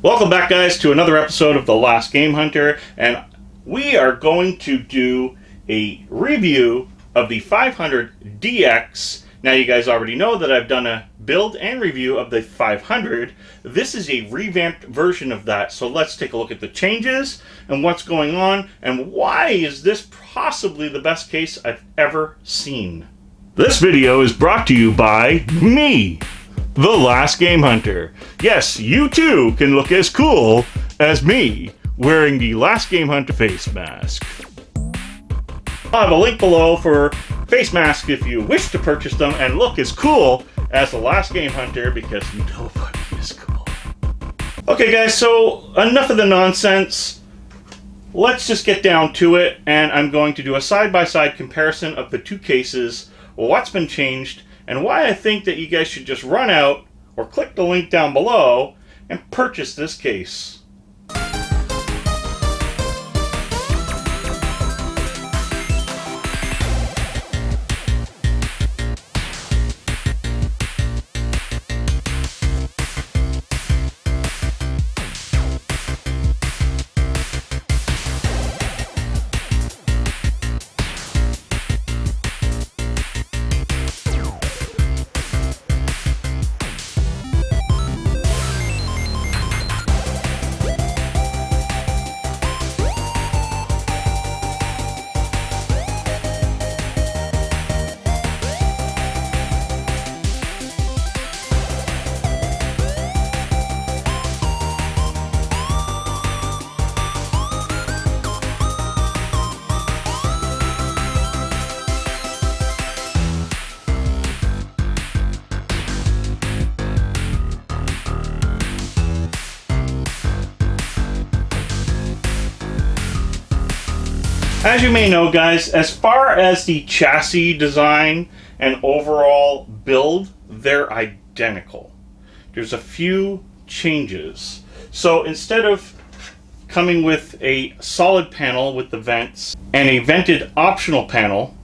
Welcome back, guys, to another episode of the Last Game Hunter, and we are going to do a review of the 500DX. Now, you guys already know that I've done a build and review of the 500. This is a revamped version of that, so let's take a look at the changes and what's going on, and why is this possibly the best case I've ever seen. This video is brought to you by me, the Last Game Hunter. Yes, you too can look as cool as me wearing the Last Game Hunter face mask. I'll have a link below for face masks if you wish to purchase them and look as cool as the Last Game Hunter, because nobody is cool. Okay, guys, so enough of the nonsense. Let's just get down to it, and I'm going to do a side-by-side comparison of the two cases, what's been changed, and why I think that you guys should just run out or click the link down below and purchase this case. As you may know, guys, as far as the chassis design and overall build, they're identical. There's a few changes. So instead of coming with a solid panel with the vents and a vented optional panel,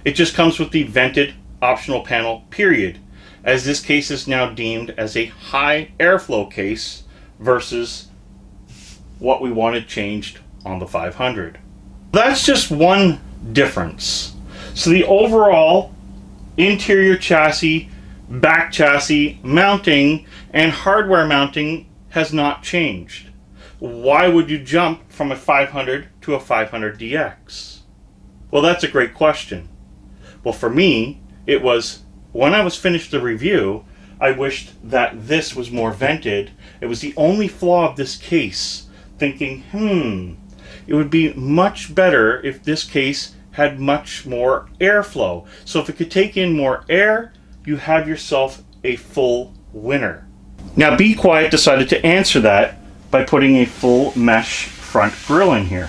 it just comes with the vented optional panel, period, as this case is now deemed as a high airflow case versus what we wanted changed on the 500. That's just one difference. So the overall interior chassis, back chassis, mounting, and hardware mounting has not changed. Why would you jump from a 500 to a 500DX? Well, that's a great question. Well, for me, it was, when I was finished the review, I wished that this was more vented. It was the only flaw of this case, thinking, it would be much better if this case had much more airflow. So if it could take in more air, you have yourself a full winner. Now, Bequiet decided to answer that by putting a full mesh front grille in here.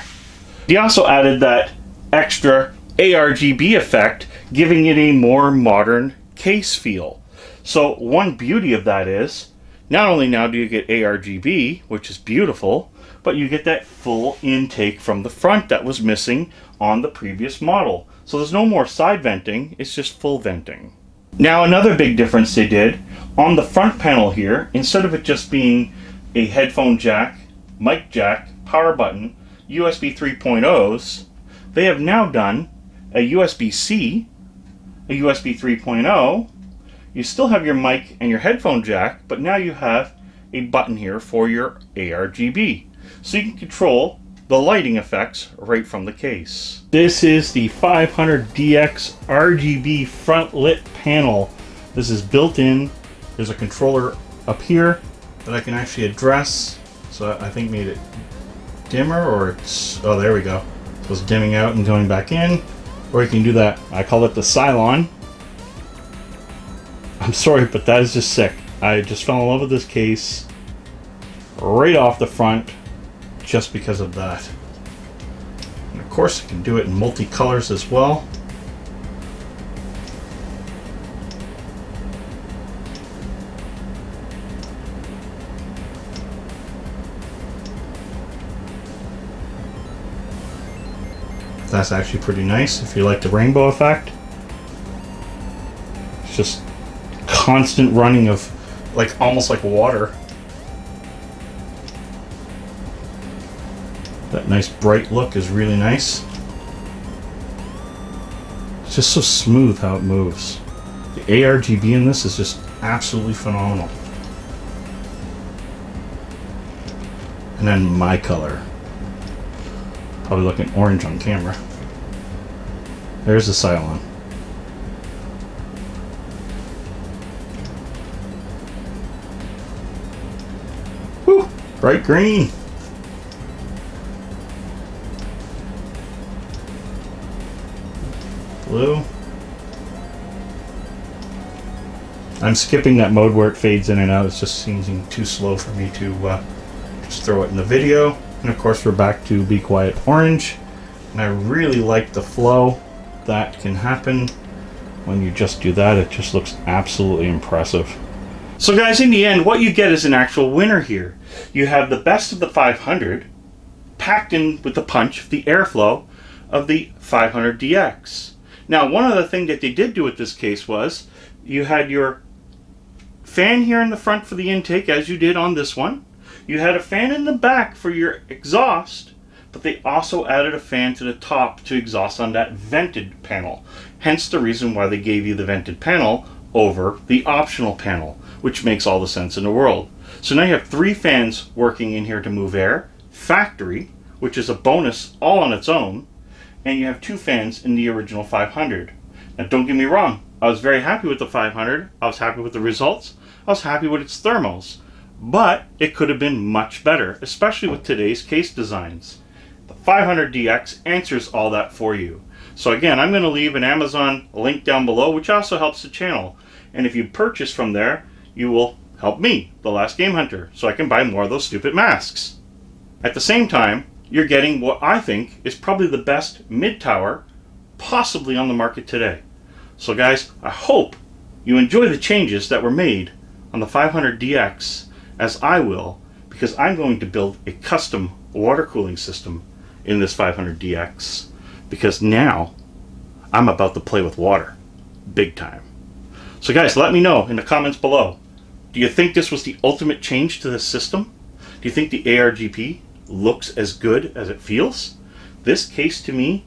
He also added that extra ARGB effect, giving it a more modern case feel. So one beauty of that is, not only now do you get ARGB, which is beautiful, but you get that full intake from the front that was missing on the previous model. So there's no more side venting, it's just full venting. Now, another big difference they did, on the front panel here, instead of it just being a headphone jack, mic jack, power button, USB 3.0s, they have now done a USB-C, a USB 3.0, you still have your mic and your headphone jack, but now you have a button here for your ARGB. So you can control the lighting effects right from the case. This is the 500DX RGB front lit panel. This is built in. There's a controller up here that I can actually address. So I think made it dimmer, or it's, oh, there we go. So it's dimming out and going back in. Or you can do that, I call it the Cylon. I'm sorry, but that is just sick. I just fell in love with this case right off the front just because of that. And of course, you can do it in multicolors as well. That's actually pretty nice if you like the rainbow effect. It's just constant running of, like, almost like water. That nice bright look is really nice. It's just so smooth how it moves. The ARGB in this is just absolutely phenomenal. And then my color. Probably looking orange on camera. There's the Cylon. Woo! Bright green. Blue. I'm skipping that mode where it fades in and out. It's just seeming too slow for me to just throw it in the video. And of course we're back to Bequiet orange. And I really like the flow that can happen when you just do that. It just looks absolutely impressive. So guys, in the end, what you get is an actual winner here. You have the best of the 500 packed in with the punch of the airflow of the 500DX. Now, one other thing that they did do with this case was you had your fan here in the front for the intake, as you did on this one. You had a fan in the back for your exhaust, but they also added a fan to the top to exhaust on that vented panel. Hence the reason why they gave you the vented panel over the optional panel, which makes all the sense in the world. So now you have 3 fans working in here to move air, factory, which is a bonus all on its own, and you have 2 fans in the original 500. Now don't get me wrong, I was very happy with the 500, I was happy with the results, I was happy with its thermals, but it could have been much better, especially with today's case designs. The 500DX answers all that for you. So again, I'm going to leave an Amazon link down below, which also helps the channel. And if you purchase from there, you will help me, the LastGameHunter, so I can buy more of those stupid masks. At the same time, you're getting what I think is probably the best mid-tower possibly on the market today. So guys, I hope you enjoy the changes that were made on the 500DX, as I will, because I'm going to build a custom water cooling system in this 500DX, because now I'm about to play with water big time. So guys, let me know in the comments below, do you think this was the ultimate change to this system? Do you think the ARGB looks as good as it feels? This case to me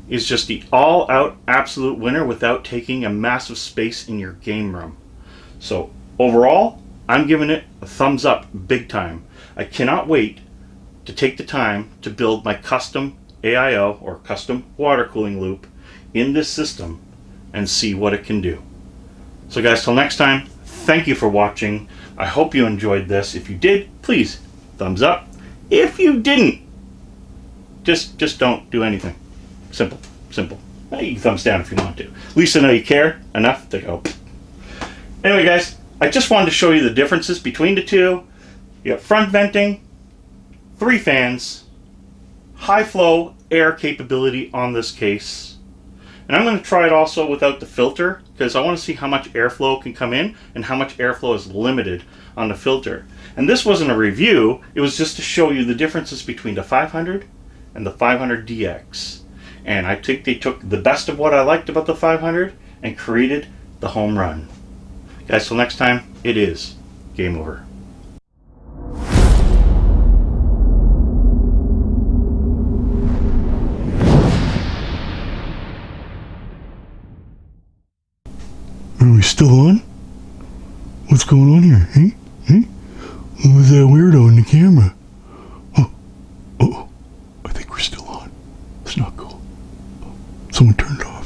is just the all-out absolute winner without taking a massive space in your game room. So overall, I'm giving it a thumbs up big time. I cannot wait to take the time to build my custom AIO or custom water cooling loop in this system and see what it can do. So guys, till next time, thank you for watching. I hope you enjoyed this. If you did, please thumbs up. If you didn't, just don't do anything. Simple, simple. You can thumbs down if you want to. At least I know you care enough to go. Anyway guys, I just wanted to show you the differences between the two. You have front venting, 3 fans, high flow air capability on this case. And I'm going to try it also without the filter, because I want to see how much airflow can come in and how much airflow is limited on the filter. And this wasn't a review, it was just to show you the differences between the 500 and the 500DX. And I think they took the best of what I liked about the 500 and created the home run. Guys, till next time, it is game over. Are we still on? What's going on here, eh? Who was that weirdo in the camera? Oh, I think we're still on. It's not cool. Someone turned it off.